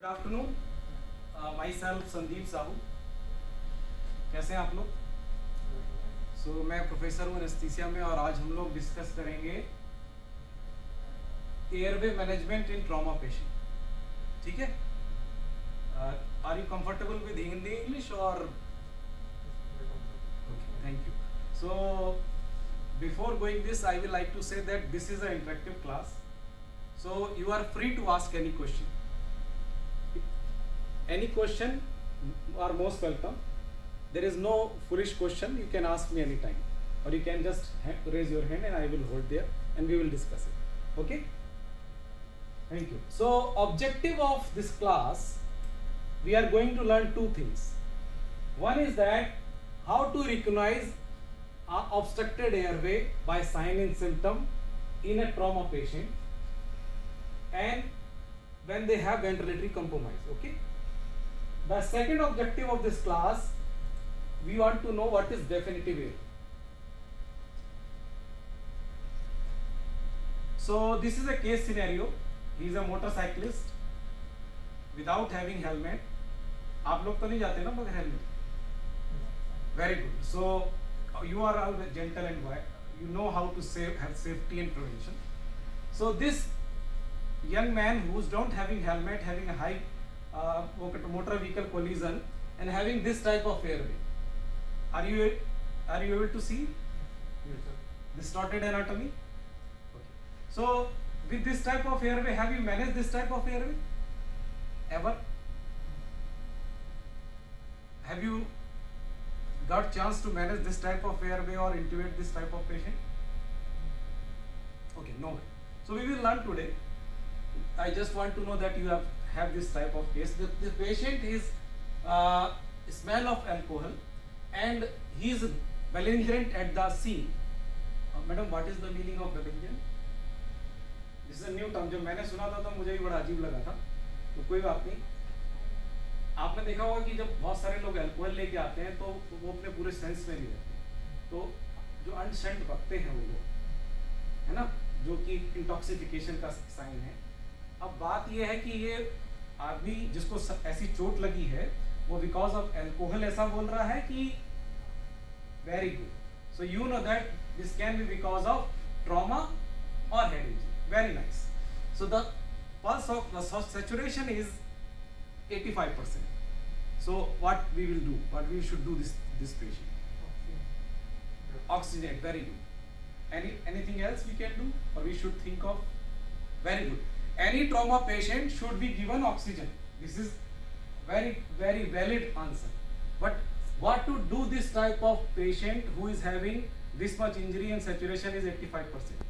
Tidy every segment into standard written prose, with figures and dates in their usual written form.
Afternoon, my self Sandeep Sahu. कैसे हैं आप लोग? मैं प्रोफेसर हूँ एनेस्थीसिया में और आज हम लोग डिस्कस करेंगे airway management in trauma patient. ठीक है? Are you comfortable with Hindi English और? Thank you. So before going this, I will like to say that this is an interactive class, so you are free to ask any question. Any question are most welcome. There is no foolish question. You can ask me anytime, or you can just raise your hand and I will hold there and we will discuss it. Okay? Thank you. So objective of this class, we are going to learn two things. One is that how to recognize obstructed airway by sign and symptom in a trauma patient and when they have ventilatory compromise. Okay? The second objective of this class, we want to know what is definitive air. So this is a case scenario. He is a motorcyclist without having helmet. आप लोग तो नहीं जाते ना बगैर helmet? Very good. So you are all gentle and quiet. You know how to have safety and prevention. So this young man who's don't having helmet, having a high motor vehicle collision and having this type of airway. Are you able to see? Yes, sir. Distorted anatomy? Okay. So with this type of airway, have you managed this type of airway? Ever? Have you got chance to manage this type of airway or intubate this type of patient? Okay, no way. So we will learn today. I just want to know that you have this type of case. The patient is smell of alcohol and he is belligerent at the scene. Madam, what is the meaning of belligerent? This is a new term. जब मैंने सुना था तो मुझे भी बड़ा अजीब लगा था, तो कोई बात नहीं। आपने देखा होगा कि जब बहुत सारे लोग अल्कोहल लेके आते हैं तो वो अपने पूरे सेंस में नहीं रहते, तो जो अनसेंट रखते हैं वो लोग, है ना, जो कि इंटॉक्सिफिकेशन का साइन है। अब बात ये है कि ये आदमी जिसको ऐसी चोट लगी है वो बिकॉज ऑफ अल्कोहल ऐसा बोल रहा है कि very good. So you know that this can be because of trauma और head injury. Very nice. So the pulse of the saturation is 85%. So what we will do, what we should do this patient? Oxygenate. Very good. Anything else we can do or we should think of? Very good. Any trauma patient should be given oxygen. This is very valid answer. But what to do this type of patient who is having this much injury and saturation is 85%?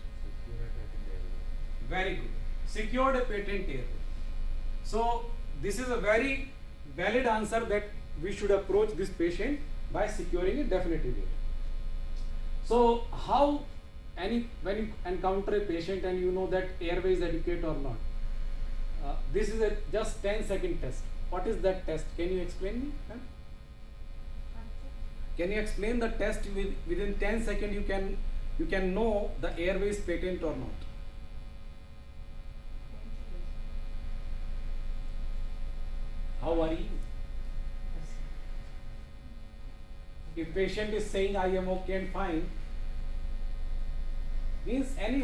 Very good. Secured a patent airway. So this is a very valid answer that we should approach this patient by securing a definitive air. So how when you encounter a patient and you know that airway is adequate or not, this is a just 10-second test. What is that test? Can you explain me? Huh? Can you explain the test within 10 seconds you can know the airway is patent or not? How are you? If patient is saying I am okay and fine, means any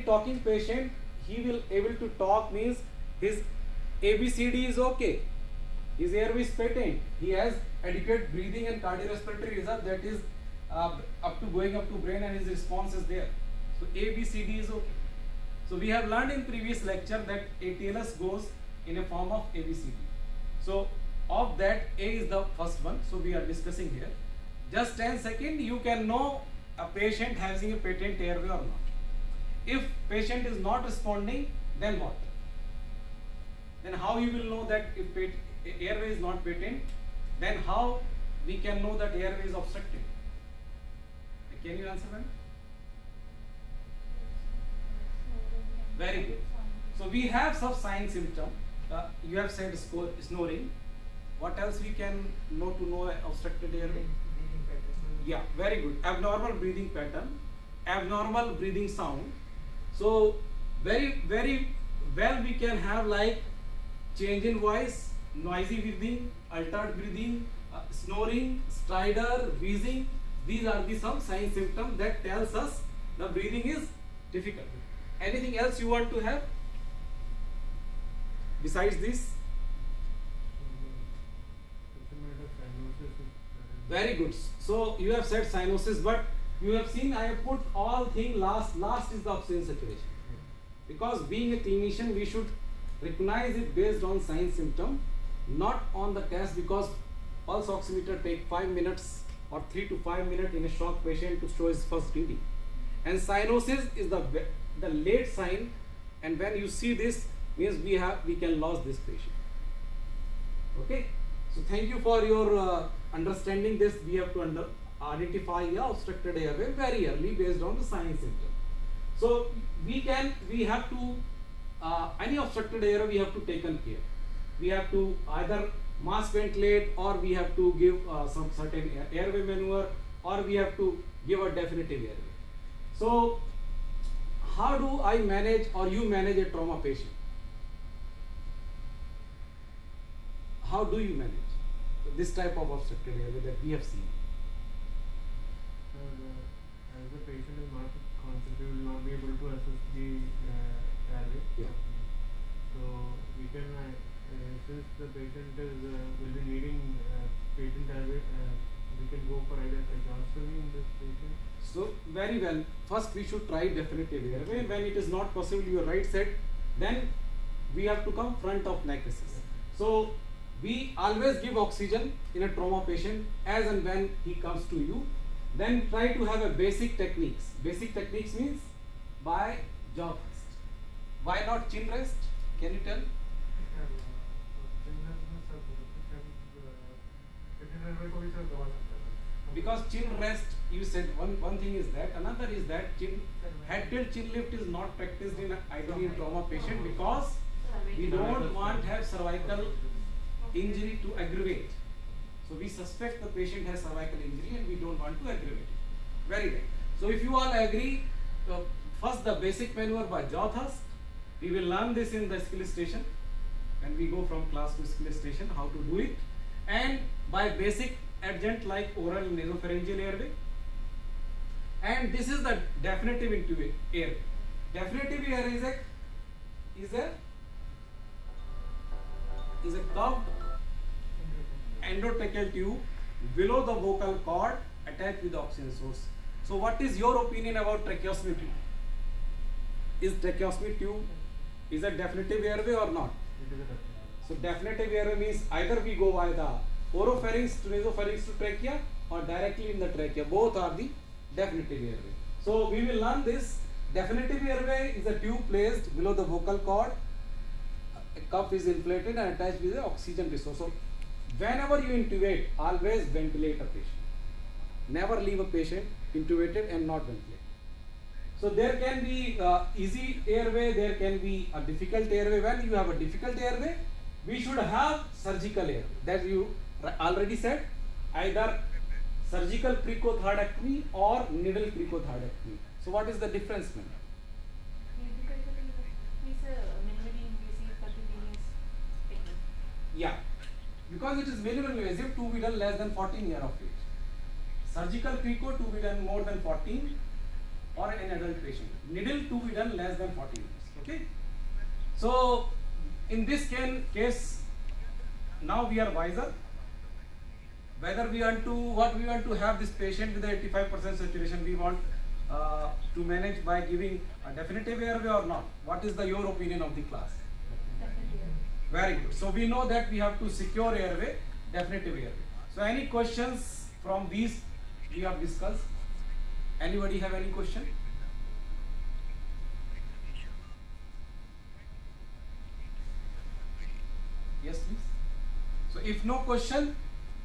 talking patient, he will able to talk, means his ABCD is okay, his airway is patent, he has adequate breathing and cardiorespiratory reserve that is going up to brain and his response is there. So ABCD is okay. So we have learned in previous lecture that ATLS goes in a form of ABCD. So of that, A is the first one. So we are discussing here. Just 10 seconds, you can know a patient having a patent airway or not. If patient is not responding, then what? Then how you will know that if airway is not patent? Then how we can know that airway is obstructed? Can you answer, madam? Very good. So we have some sign symptom. You have said snoring. What else we can know to know obstructed airway? Breathing pattern. Yeah, very good. Abnormal breathing pattern, abnormal breathing sound. So very well we can have like change in voice, noisy breathing, altered breathing, snoring, stridor, wheezing. These are the some sign symptoms that tells us the breathing is difficult. Anything else you want to have besides this? Very good. So you have said cyanosis, but you have seen I have put all thing last. Last is the oxygen saturation. Because being a clinician, we should recognize it based on sign symptom, not on the test, because pulse oximeter take 5 minutes or 3 to 5 minutes in a shock patient to show his first reading. And cyanosis is the late sign, and when you see this means we can lose this patient. Okay. So thank you for your understanding this. We have to identify the obstructed airway very early based on the sign symptom. So we have to any obstructed airway we have to taken care. We have to either mask ventilate, or we have to give some certain airway maneuver, or we have to give a definitive airway. So how do I manage, or you manage a trauma patient? How do you manage this type of obstructed airway that we have seen? As the patient is not conscious, we will not be able to assess the airway. Yeah. So we can, since the patient is will be needing patent airway, we can go for either tracheostomy in this patient. So very well. First we should try definitive airway. When it is not possible, you are right said, then we have to come front of neck assist. So we always give oxygen in a trauma patient as and when he comes to you. Then try to have a basic techniques. Basic techniques means by jaw thrust. Why not chin rest? Can you tell? Because chin rest, you said one thing is that, another is that head tilt chin lift is not practiced in ideally in trauma patient, because we don't want to have cervical injury to aggravate. So we suspect the patient has cervical injury and we don't want to aggravate it. Very well. So if you all agree, first the basic maneuver by jaw thrust. We will learn this in the skill station when we go from class to skill station, how to do it. And by basic adjunct like oral nasopharyngeal airway. And this is the definitive airway. Definitive airway is a curved endotracheal tube below the vocal cord attached with the oxygen source. So what is your opinion about tracheostomy tube? Is tracheostomy tube is a definitive airway or not? It is a definitive. So definitive airway means either we go by the oropharynx to nasopharynx to trachea, or directly in the trachea. Both are the definitive airway. So we will learn this. Definitive airway is a tube placed below the vocal cord. A cup is inflated and attached with the oxygen resource. So whenever you intubate, always ventilate a patient. Never leave a patient intubated and not ventilate. So there can be easy airway, there can be a difficult airway. When you have a difficult airway, we should have surgical airway. That you already said, either surgical cricothyroidectomy or needle cricothyroidectomy. So what is the difference, ma'am? Yeah, because it is minimally invasive to be done less than 14 years of age. Surgical crico to be done more than 14 or an adult patient. Needle to be done less than 14 years. Okay. So in this case, now we are wiser. Whether we want to have this patient with 85% saturation, we want to manage by giving a definitive airway or not. What is your opinion of the class? Very good. So we know that we have to secure airway, definitive airway. So any questions from these we have discussed? Anybody have any question? Yes, please. So if no question,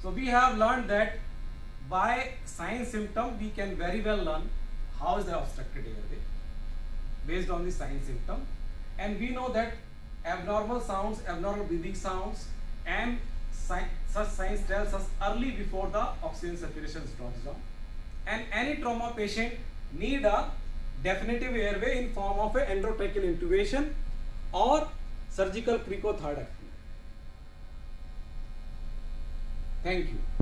so we have learned that by sign symptom we can very well learn how is the obstructed airway based on the sign symptom, and we know that abnormal sounds, abnormal breathing sounds, and such signs tells us early before the oxygen saturation drops down. And any trauma patient need a definitive airway in form of a endotracheal intubation or surgical cricothyroidectomy. Thank you.